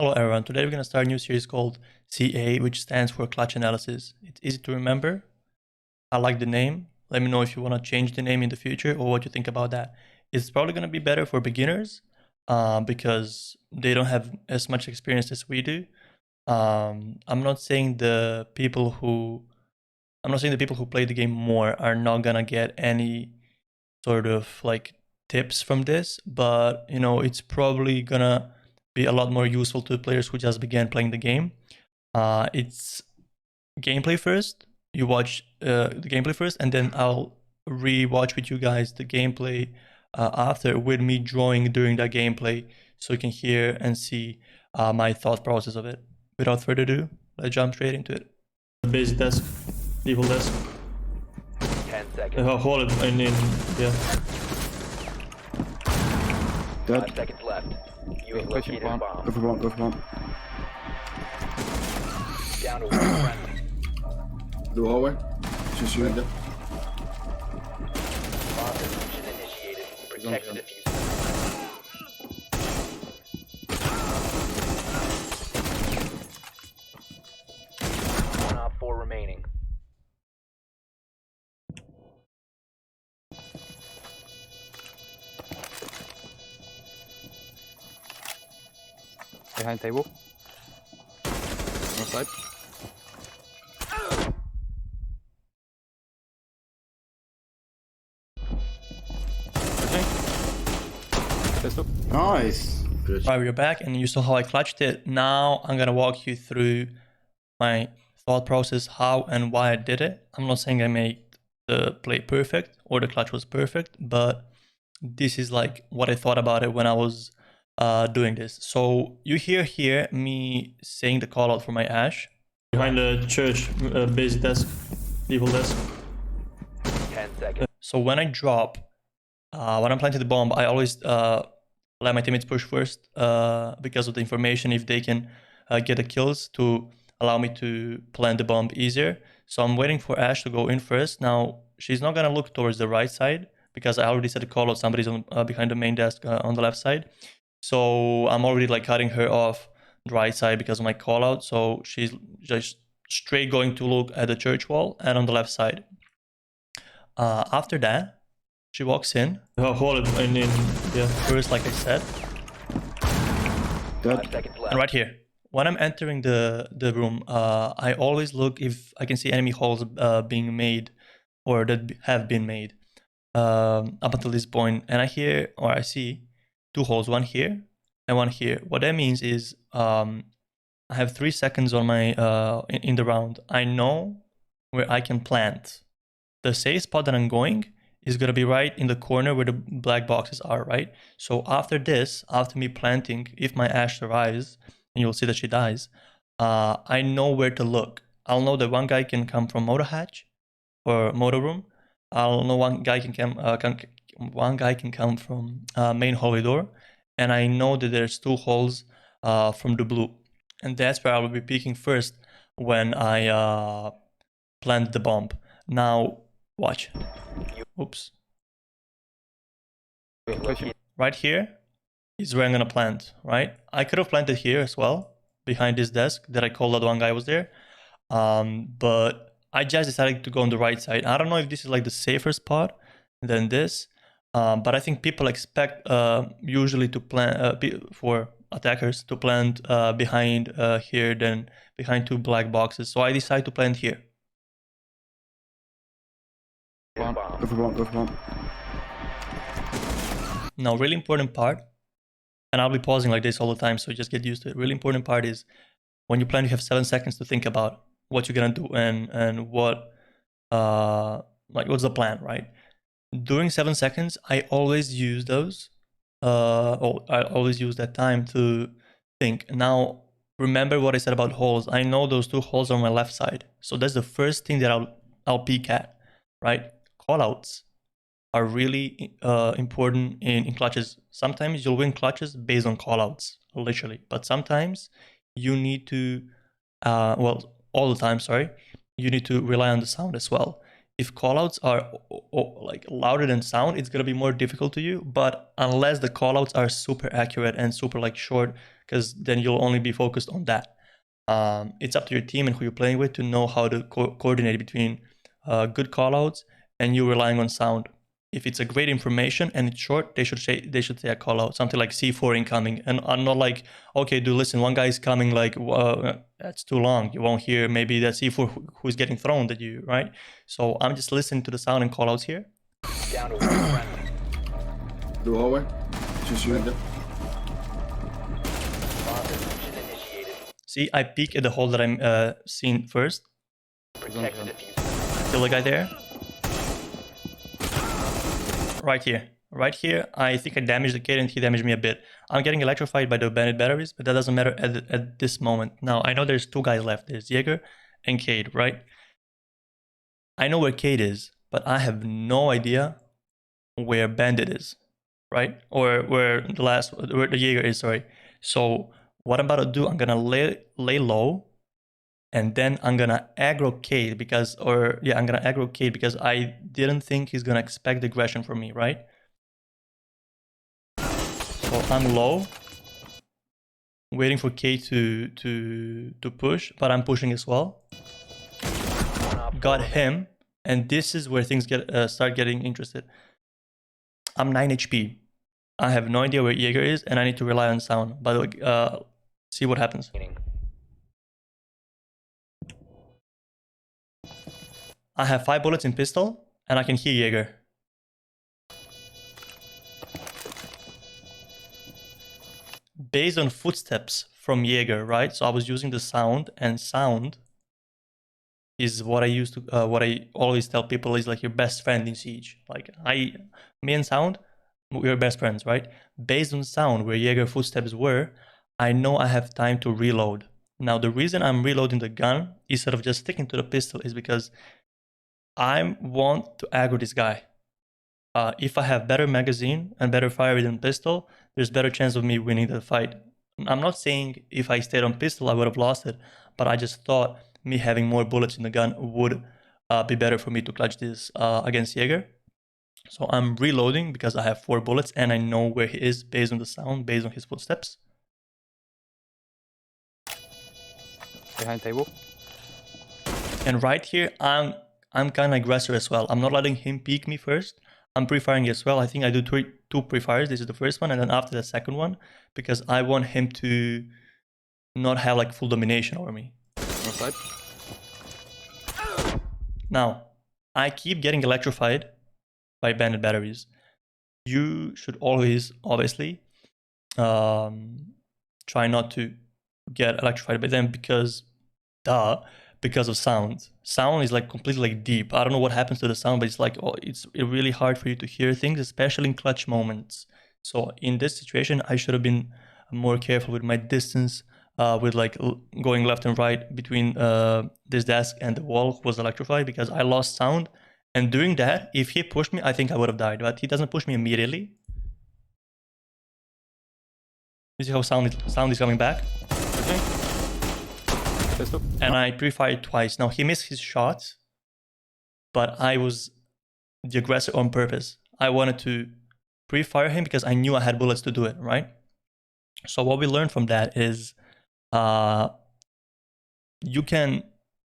Hello everyone, today we're going to start a new series called CA, which stands for Clutch Analysis. It's easy to remember. I like the name. Let me know if you want to change the name in the future or what you think about that. It's probably going to be better for beginners because they don't have as much experience as we do. I'm not saying the people who play the game more are not going to get any sort of like tips from this, but you know, it's probably going to be a lot more useful to players who just began playing the game. It's gameplay first. You watch the gameplay first, and then I'll re-watch with you guys the gameplay after, with me drawing during that gameplay, so you can hear and see my thought process of it. Without further ado, let's jump straight into it. Basic desk, default desk. 10 seconds. Hold it, I need, yeah. 5 seconds left. You have located a bomb. Go for one, go for one. Down to one friendly. The hallway. Just shooting them. Bomb diffusion initiated. Protect the diffuser. One op 4 remaining. Behind table. North side. Pistol. Nice. Good. Alright, we're back, and you saw how I clutched it. Now I'm gonna walk you through my thought process, how and why I did it. I'm not saying I made the play perfect or the clutch was perfect, but this is like what I thought about it when I was doing this. So you hear here me saying the call out for my Ash. Behind the church, basic desk, default desk. 10 seconds. So when I drop, when I'm planting the bomb, I always let my teammates push first because of the information, if they can get the kills to allow me to plant the bomb easier. So I'm waiting for Ash to go in first. Now, she's not going to look towards the right side because I already said the call out, somebody's on, behind the main desk on the left side. So I'm already like cutting her off the right side because of my call out. So she's just straight going to look at the church wall and on the left side. After that, she walks in. Hold it, I need, yeah. First, like I said. 5 seconds left. And right here, when I'm entering the room, I always look if I can see enemy holes being made or that have been made up until this point. And I hear, or I see, 2 holes, one here and one here. What that means is I have 3 seconds on my in the round. I know where I can plant. The safe spot that I'm going is going to be right in the corner where the black boxes are, right? So after this, after me planting, if my Ash survives, and you'll see that she dies, I know where to look. I'll know that one guy can come from motor hatch or motor room. I'll know one guy can come from main hallway door, and I know that there's 2 holes from the blue, and that's where I will be peeking first when I plant the bomb. Now watch. Oops. Right here is where I'm gonna plant, right? I could have planted here as well, behind this desk that I called out one guy was there. But I just decided to go on the right side. I don't know if this is like the safer spot than this, but I think people expect usually to plant for attackers to plant behind here than behind 2 black boxes. So I decided to plant here. Go for one, go for one. Now, really important part, and I'll be pausing like this all the time, so just get used to it. Really important part is when you plan, you have 7 seconds to think about what you're gonna do and what like what's the plan, right? During 7 seconds, I always use those. I always use that time to think. Now, remember what I said about holes. I know those 2 holes are on my left side, so that's the first thing that I'll peek at, right? Callouts are really important in clutches. Sometimes you'll win clutches based on callouts, literally. But sometimes you need to, well, all the time, sorry, you need to rely on the sound as well. if callouts are like louder than sound, it's gonna be more difficult to you. But unless the callouts are super accurate and super like short, because then you'll only be focused on that. It's up to your team and who you're playing with to know how to coordinate between good callouts and you relying on sound. If it's a great information and it's short, they should say a call out, something like C4 incoming, and I'm not like, okay, dude, listen, one guy is coming, like that's too long. You won't hear maybe that C4 who's getting thrown at you, right? So I'm just listening to the sound and call outs here. Down to one friendly. Blue hallway. Just you in there. Bomb diffusion initiated. See, I peek at the hole that I'm seeing first. Protect the diffuser. Kill the guy there. Right here, I think I damaged the kid and he damaged me a bit. I'm getting electrified by the bandit batteries, but that doesn't matter at this moment. Now, I know there's two guys left. There's Jaeger and Cade, right? I know where Cade is, but I have no idea where Bandit is, right? Or where the Jaeger is, sorry. So what I'm about to do, I'm gonna lay low, and then I'm gonna aggro Cade because I didn't think he's gonna expect aggression from me, right? So I'm low, waiting for Cade to push, but I'm pushing as well. Got him, and this is where things start getting interested. I'm 9 HP. I have no idea where Jaeger is, and I need to rely on sound. By the way, see what happens. I have 5 bullets in pistol, and I can hear Jaeger. Based on footsteps from Jaeger, right? So I was using the sound, and sound is what what I always tell people is like your best friend in Siege. Like me and sound, we're best friends, right? Based on sound, where Jaeger footsteps were, I know I have time to reload. Now, the reason I'm reloading the gun instead of just sticking to the pistol is because I want to aggro this guy. If I have better magazine and better fire rate than pistol, there's better chance of me winning the fight. I'm not saying if I stayed on pistol, I would have lost it, but I just thought me having more bullets in the gun would be better for me to clutch this against Jaeger. So I'm reloading because I have 4 bullets and I know where he is based on the sound, based on his footsteps. Behind table. And right here, I'm kind of aggressor as well. I'm not letting him peek me first. I'm pre-firing as well. I think I do 2 pre-fires. This is the first one, and then after the second one, because I want him to not have like full domination over me. North side. Now, I keep getting electrified by bandit batteries. You should always, obviously, try not to get electrified by them because of sound. Sound is like completely like deep. I don't know what happens to the sound, but it's like it's really hard for you to hear things, especially in clutch moments. So in this situation, I should have been more careful with my distance, with like going left and right between this desk and the wall was electrified because I lost sound. And doing that, if he pushed me, I think I would have died. But he doesn't push me immediately. You see how sound is coming back? Okay. And I pre-fired twice. Now he missed his shots, but I was the aggressor on purpose. I wanted to pre-fire him because I knew I had bullets to do it, right? So what we learned from that is you can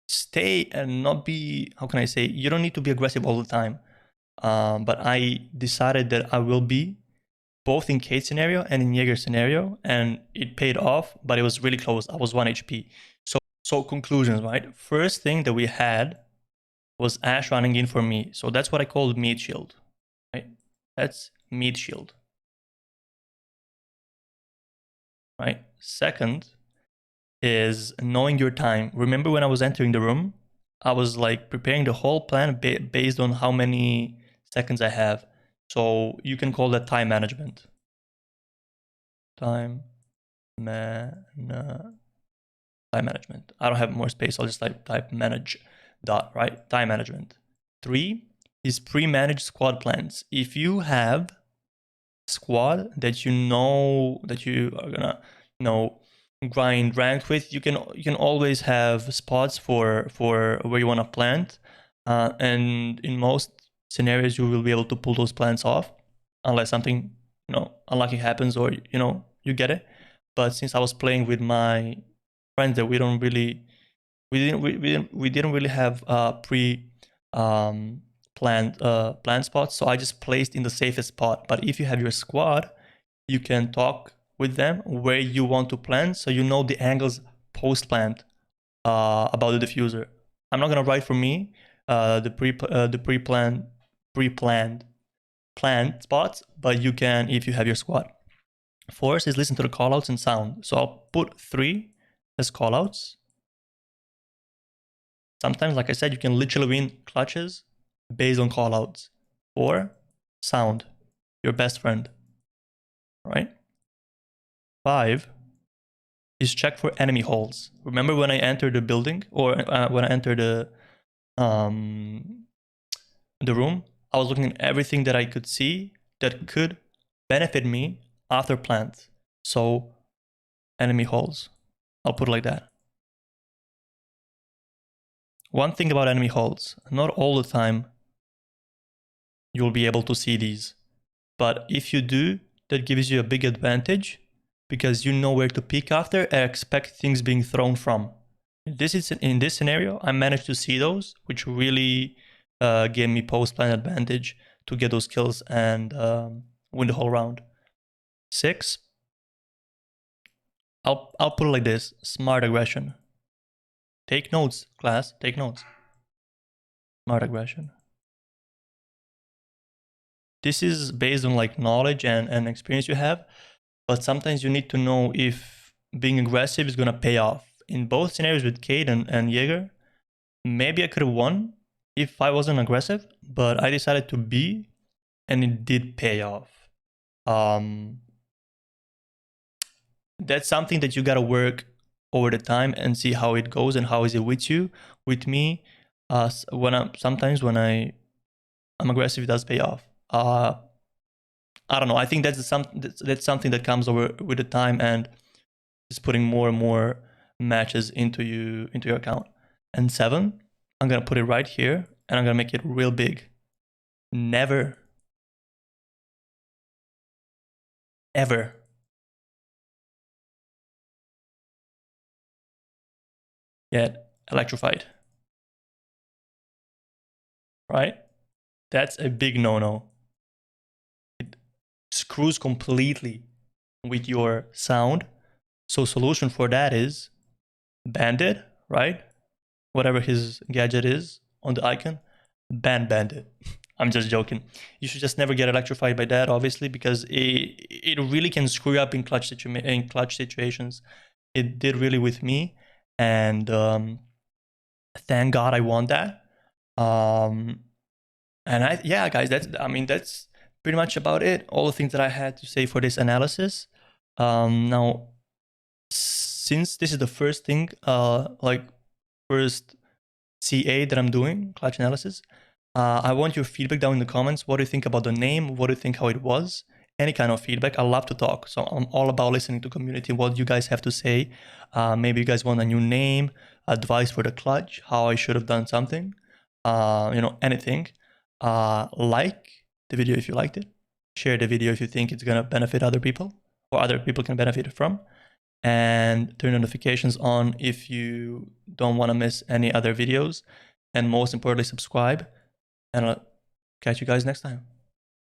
stay and not be, how can I say, you don't need to be aggressive all the time. But I decided that I will be both in Cade scenario and in Jaeger scenario, and it paid off, but it was really close. I was 1 HP. So conclusions, right? First thing that we had was Ash running in for me. So that's what I called Meatshield, right? That's Meatshield, right? Second is knowing your time. Remember when I was entering the room, I was like preparing the whole plan based on how many seconds I have. So you can call that time management. Time management. I don't have more space. I'll just type manage dot, right? Time management. 3 is pre-managed squad plans. If you have squad that you know that you are gonna grind ranked with, you can always have spots for where you want to plant. And in most scenarios, you will be able to pull those plants off, unless something, you know, unlucky happens, or, you know, you get it. But since I was playing with my friends, that we didn't really have planned spots, so I just placed in the safest spot. But if you have your squad, you can talk with them where you want to plant, so you know the angles post plant about the diffuser. I'm not gonna write for me the pre-planned spots, but you can if you have your squad. Fourth is listen to the callouts and sound. So I'll put 3 as callouts. Sometimes, like I said, you can literally win clutches based on callouts. 4, sound, your best friend, right? 5 is check for enemy holes. Remember when I entered the building, or when I entered the room, I was looking at everything that I could see that could benefit me after plant. So enemy holes, I'll put it like that. One thing about enemy holes, not all the time you'll be able to see these, but if you do, that gives you a big advantage because you know where to peek after and expect things being thrown from. In this scenario, I managed to see those, which really gave me post-plan advantage to get those kills and win the whole round. 6, I'll put it like this: smart aggression. Take notes, class, take notes. Smart aggression. This is based on like knowledge and experience you have, but sometimes you need to know if being aggressive is gonna pay off. In both scenarios with Cade and Jaeger, maybe I could have won if I wasn't aggressive, but I decided to be, and it did pay off. That's something that you gotta work over the time and see how it goes and how is it with you. With me, sometimes when I'm aggressive, it does pay off. I don't know. I think that's something that comes over with the time and just putting more and more matches into your account. And 7, I'm gonna put it right here and I'm gonna make it real big. Never, ever get electrified. Right? That's a big no-no. It screws completely with your sound. So solution for that is BANDIT, right? Whatever his gadget is on the icon, ban BANDIT. I'm just joking. You should just never get electrified by that, obviously, because it really can screw you up in clutch situations. It did really with me, and thank God I won that. And yeah, guys, that's pretty much about it. All the things that I had to say for this analysis. Now, since this is the first thing, first CA that I'm doing, clutch analysis, I want your feedback down in the comments. What do you think about the name? What do you think how it was? Any kind of feedback. I love to talk. So I'm all about listening to community, what you guys have to say. Maybe you guys want a new name, advice for the clutch, how I should have done something, anything. Like the video if you liked it. Share the video if you think it's gonna benefit other people or other people can benefit from. And turn notifications on if you don't want to miss any other videos. And most importantly, subscribe. And I'll catch you guys next time.